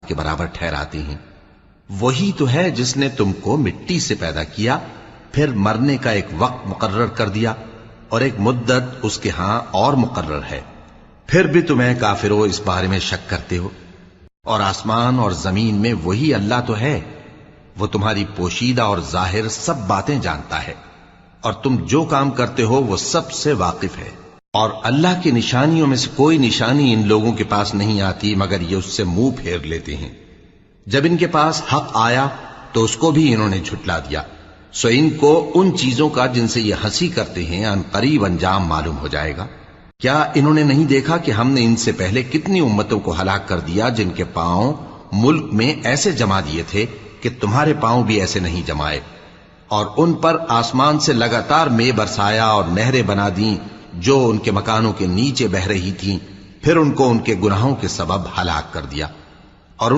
کے برابر ٹھہراتے ہیں۔ وہی تو ہے جس نے تم کو مٹی سے پیدا کیا، پھر مرنے کا ایک وقت مقرر کر دیا اور ایک مدت اس کے ہاں اور مقرر ہے، پھر بھی تمہیں کافروں اس بارے میں شک کرتے ہو۔ اور آسمان اور زمین میں وہی اللہ تو ہے، وہ تمہاری پوشیدہ اور ظاہر سب باتیں جانتا ہے، اور تم جو کام کرتے ہو وہ سب سے واقف ہے۔ اور اللہ کی نشانیوں میں سے کوئی نشانی ان لوگوں کے پاس نہیں آتی مگر یہ اس سے منہ پھیر لیتے ہیں۔ جب ان کے پاس حق آیا تو اس کو بھی انہوں نے جھٹلا دیا، سو ان کو ان چیزوں کا جن سے یہ ہنسی کرتے ہیں ان قریب انجام معلوم ہو جائے گا۔ کیا انہوں نے نہیں دیکھا کہ ہم نے ان سے پہلے کتنی امتوں کو ہلاک کر دیا جن کے پاؤں ملک میں ایسے جما دیے تھے کہ تمہارے پاؤں بھی ایسے نہیں جمائے، اور ان پر آسمان سے لگاتار مے برسایا اور نہریں بنا دیں جو ان کے مکانوں کے نیچے بہ رہی تھیں، پھر ان کو ان کے گناہوں کے سبب ہلاک کر دیا۔